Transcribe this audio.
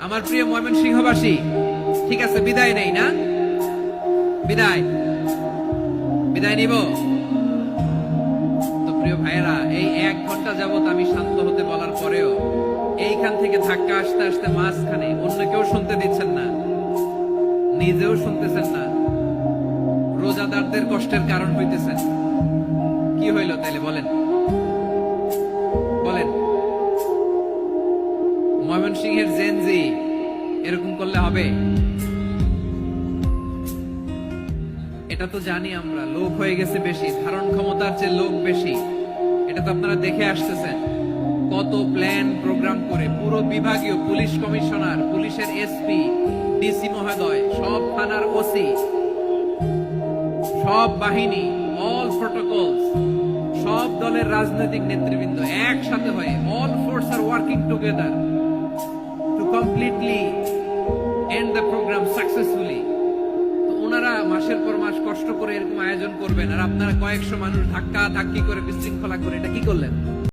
আমার প্রিয় ময়মনসিংহবাসী, ঠিক আছে, বিদায় নেই না? বিদায় বিদায় নিব তো। প্রিয় ভাইয়েরা, এই 1 ঘন্টা যাবত আমি শান্ত হতে বলার পরেও এইখান থেকে ধাক্কা আসতে আসতে মাঝখানে অন্য কেউ শুনতে দিচ্ছেন না, নিজেও শুনতেছেন না, রোজাদারদের কষ্টের কারণ হইতেছেন। কি হইল তাইলে বলেন বলেন? ময়মনসিংহের জেনজি এরকম করলে হবে? এটা তো জানি আমরা, লোক হয়ে গেছে বেশি, ধারণ ক্ষমতার চেয়ে লোক বেশি। এটা তো আপনারা দেখে আসতেছেন, কত প্ল্যান প্রোগ্রাম করে পুরো বিভাগীয় পুলিশ কমিশনার, পুলিশের এসপি, ডিসি মহোদয়, সব থানার ওসি, সব বাহিনী, অল প্রোটোকলস, সব দলের রাজনৈতিক নেতৃবৃন্দ একসাথে হয়ে, all force are working together to completely end the program successfully. তো ওনারা মাসের পর মাস কষ্ট করে এরকম আয়োজন করবেন, আর আপনারা কয়েকশো মানুষ ধাক্কা ধাক্কি করে বিশৃঙ্খলা করে এটা কি করলেন?